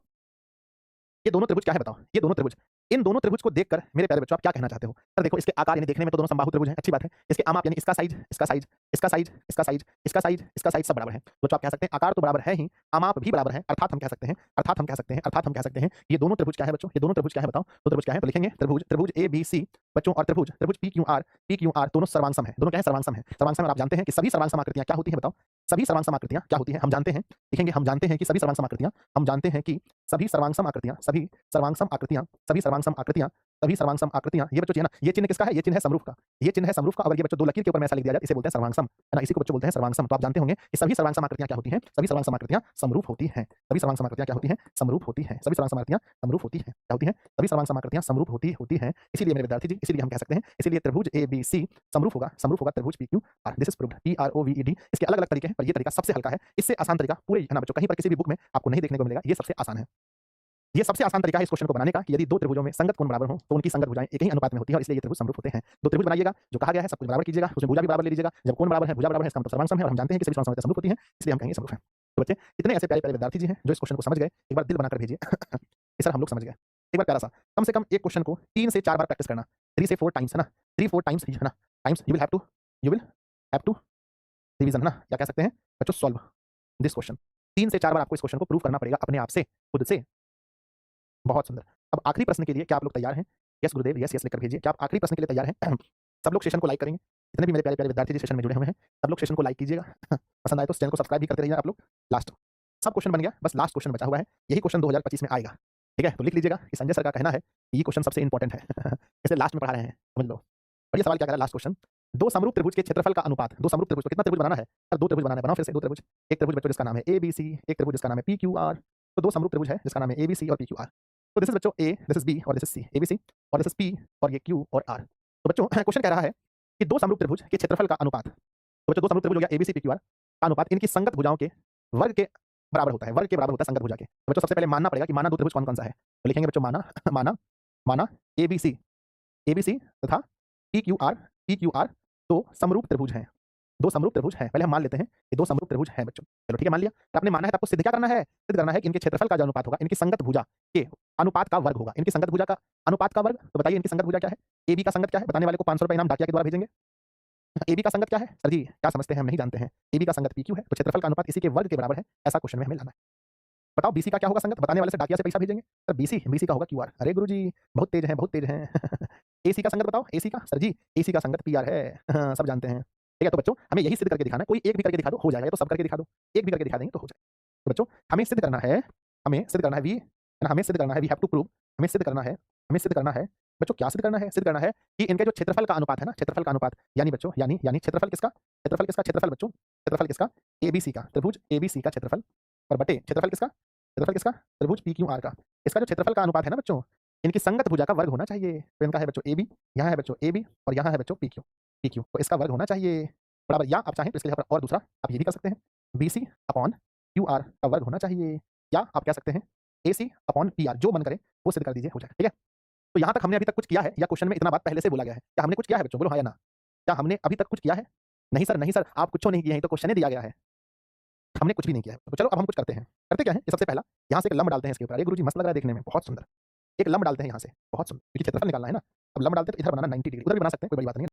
ये दोनों त्रिभुज क्या है बताओ? ये दोनों त्रिभुज, इन दोनों त्रिभुज को देखकर मेरे प्यारे बच्चों आप क्या कहना चाहते हो? सर देखो इसके आकार यानी देखने में तो दोनों समबाहु त्रिभुज हैं, अच्छी बात है। इसके आमाप यानी इसका साइज, इसका साइज, इसका साइज, इसका साइज, इसका साइज, इसका साइज सब बराबर है। तो आप कह सकते हैं आकार तो बराबर है ही, आमाप भी बराबर है, अर्थात हम कह सकते हैं, अर्थात हम कह सकते हैं ये दोनों त्रिभुज क्या है बच्चों? ये दोनों त्रिभुज क्या है बताओ? तो त्रिभुज क्या है? तो लिखेंगे त्रिभुज ABC बच्चों, और त्रिभुज PQR दोनों सर्वांगसम है। दोनों क्या है? सर्वांगसम है। सर्वांगसम में आप जानते हैं कि सभी सर्वांगसम आकृतियां क्या होती हैं बताओ? सभी सर्वांगसम आकृतियां क्या होती हैं हम जानते हैं, लिखेंगे हम जानते हैं कि सभी सर्वांगसम आकृतियां, हम जानते हैं कि सभी सर्वांगसम आकृतियां, सभी सर्वांगसम आकृतियां, सभी सर्वांगसम आकृतियां, सभी सर्वांगसम आकृतियां, ये बच्चों चाहिए ना, ये चिन्ह किसका है? ये चिन्ह है समरूप का, ये चिन्ह है समरूप का। अगर ये बच्चों दो लकीर के ऊपर में ऐसा लिख दिया जाए इसे बोलते हैं सर्वांगसम, है ना, इसी को बच्चों बोलते हैं सर्वांगसम। तो आप जानते होंगे कि सभी सर्वांगसम आकृतियां क्या होती हैं? सभी सर्वांगसम आकृतियां समरूप होती हैं। सभी सर्वांगसम आकृतियां क्या होती हैं? समरूप होती हैं। सभी सर्वांगसम आकृतियां समरूप होती हैं, क्या होती हैं? सभी सर्वांगसम आकृतियां समरूप होती हैं। इसीलिए मेरे विद्यार्थी जी, इसीलिए हम कह सकते हैं, इसीलिए त्रिभुज ABC समरूप होगा त्रिभुज PQR। This is proved, PROVED। इसके अलग अलग तरीके हैं पर ये तरीका सबसे हल्का है, इससे आसान तरीका पूरे, है ना बच्चों, कहीं पर किसी भी बुक में आपको नहीं देखने को मिलेगा, ये सबसे आसान है। ये सबसे आसान तरीका है इस क्वेश्चन को बनाने का कि यदि दो त्रिभुजों में संगत कोण बराबर हो तो उनकी संगत भुजाएं एक ही अनुपात में होती है और इसलिए ये त्रिभुज समरूप होते हैं। दो त्रिभुज बनाइएगा, जो कहा गया है सब कुछ बराबर कीजिएगा, उसमें भुजा भी बराबर ले लीजिएगा। जब कोण बराबर है, भुजा बराबर है, इसका मतलब सर्वांगसम है, और हम जानते हैं कि सभी सर्वांगसम समरूप होती हैं, इसलिए हम कहेंगे समरूप है। तो बच्चे कितने ऐसे प्यारे प्यारे विद्यार्थी जी हैं जो इस क्वेश्चन को समझ गए, एक बार दिल बनाकर भेजिए कि सर हम लोग समझ गए। एक बार प्यारा सा कम से कम एक क्वेश्चन को 3 से 4 बार प्रैक्टिस करना, 3 से 4 टाइम्स है ना, 3-4 टाइम्स है ना, times you will have to revision है ना, क्या कह सकते हैं बच्चों, सॉल्व दिस क्वेश्चन। 3 से 4 बार आपको इस क्वेश्चन को प्रूव करना पड़ेगा अपने आप से, खुद से। बहुत सुंदर। अब आखिरी प्रश्न के लिए क्या आप लोग तैयार हैं? यस गुरुदेव, यस लिखकर भेजिए। क्या आप आखिरी प्रश्न के लिए तैयार हैं? सब लोग सेशन को लाइक करेंगे। जितने भी मेरे प्यारे-प्यारे विद्यार्थी जी सेशन में जुड़े हुए हैं, सब लोग सेशन को लाइक कीजिएगा। पसंद आए तो चैनल को सब्सक्राइब भी करते रहिए आप लोग। लास्ट सब क्वेश्चन बन गया, बस लास्ट क्वेश्चन बचा हुआ है। यही क्वेश्चन 2025 में आएगा। ठीक है? तो लिख लीजिएगा कि संजय सर का कहना है कि ये क्वेश्चन सबसे इंपॉर्टेंट है। इसे लास्ट में पढ़ा रहे हैं, समझ लो। और ये सवाल क्या कह रहा है लास्ट क्वेश्चन, दो समरूप त्रिभुज के क्षेत्रफल का अनुपात, दो समरूप त्रिभुज तो कितना त्रिभुज बनाना है? सर 2 त्रिभुज बनाना है, बनाओ फिर से 2 त्रिभुज। एक त्रिभुज बच्चों जिसका नाम है एबीसी, एक त्रिभुज जिसका नाम है पीक्यूआर। तो 2 समरूप त्रिभुज है जिसका नाम है एबीसी और पीक्यूआर। तो दिस इज बच्चों ए, दिस इज बी और दिस इज सी। एबीसी और दिस इज पी और ये क्यू और आर। तो बच्चों क्वेश्चन कह रहा है कि 2 समरूप त्रिभुज के क्षेत्रफल का अनुपात, तो बच्चों 2 समरूप त्रिभुज हो गया एबीसी पीक्यूआर का अनुपात इनकी संगत भुजाओं के वर्ग के बराबर होता है, वर्ग के बराबर होता है संगत भुजा के। तो बच्चों सबसे पहले मानना पड़ेगा कि माना 2 त्रिभुज कौन-कौन सा है। तो लिखेंगे बच्चों माना माना माना एबीसी, एबीसी तथा पीक्यूआर, पीक्यूआर 2 समरूप त्रिभुज हैं। 2 समरूप त्रिभुज हैं। पहले हम मान लेते हैं कि 2 समरूप त्रिभुज हैं बच्चों। चलो ठीक है, मान लिया। तो आपने माना है तो आपको सिद्ध क्या करना है? सिद्ध करना है कि इनके क्षेत्रफल का जो अनुपात होगा, इनकी संगत भुजा के अनुपात का वर्ग होगा। इनकी संगत भुजा का अनुपात का वर्ग, तो बताइए इनकी संगत भुजा क्या है? एबी का संगत क्या है? बताने वाले को ₹500 इनाम डाकिया के द्वारा भेजेंगे। एबी का संगत क्या है? सर जी क्या समझते हैं हम नहीं जानते हैं। एबी का संगत पीक्यू है, तो क्षेत्रफल का अनुपात इसी के वर्ग के बराबर है। ऐसा क्वेश्चन में हमें लाना है। बताओ बीसी का क्या होगा संगत? बताने वाले से डाकिया से पैसा भेजेंगे। सर बीसी, बीसी का होगा क्यूआर। अरे गुरुजी बहुत तेज हैं, बहुत तेज हैं। एसी का संगत बताओ, एसी का? सर जी एसी का संगत पीआर है। हाँ, सब जानते हैं। ठीक है, तो बच्चों हमें यही सिद्ध करके दिखाना है। कोई एक भी करके दिखा दो, हो जाएगा। या तो सब करके दिखा दो, एक भी करके दिखा देंगे तो हो जाएगा। तो बच्चों हमें सिद्ध करना है, हमें सिद्ध करना है वी, है ना, हमें सिद्ध करना है वी हैव टू प्रूव, हमें सिद्ध करना है, हमें सिद्ध करना है बच्चों, क्या सिद्ध करना है? सिद्ध करना है कि इनके जो क्षेत्रफल का अनुपात है ना, क्षेत्रफल का अनुपात, यानी बच्चों यानी क्षेत्रफल किसका? क्षेत्रफल किसका? क्षेत्रफल बच्चों, क्षेत्रफल किसका? एबीसी का, त्रिभुज एबीसी का क्षेत्रफल और बटे क्षेत्रफल किसका? क्षेत्रफल किसका? त्रिभुज पीक्यूआर का। इसका जो क्षेत्रफल का अनुपात है ना बच्चों, इनकी संगत भुजा का वर्ग होना चाहिए। तो इनका है बच्चों एबी, यहाँ है बच्चों एबी और यहाँ है बच्चों पीक्यू, पीक्यू। तो इसका वर्ग होना चाहिए बराबर, या आप चाहें तो इसके लिए और दूसरा आप ये भी कर सकते हैं, बीसी अपॉन क्यूआर का वर्ग होना चाहिए, या आप कह सकते हैं एसी अपॉन पीआर, जो मन करे वो सिद्ध कर दीजिए, हो जाए। ठीक है, तो यहाँ तक हमने अभी तक कुछ किया है, या क्वेश्चन में इतना बात पहले से बोला गया है? क्या हमने कुछ किया है बच्चों? बोलो हाँ या ना। क्या हमने अभी तक कुछ किया है? नहीं सर, नहीं सर, आप कुछ नहीं किए हैं, तो क्वेश्चन ही दिया गया है। हमने कुछ भी नहीं किया है। तो चलो अब हम कुछ करते हैं। करते क्या है? ये सबसे पहला यहाँ से एक लंब डालते हैं इसके ऊपर। अरे गुरुजी मस्त लग रहा है देखने में, बहुत सुंदर। एक लंब डालते हैं यहाँ से, बहुत सुंदर, क्योंकि क्षेत्रफल निकालना है ना। अब लंब डालते हैं तो इधर बनाना 90 डिग्री, उधर भी बना सकते हैं, कोई बड़ी बात नहीं है।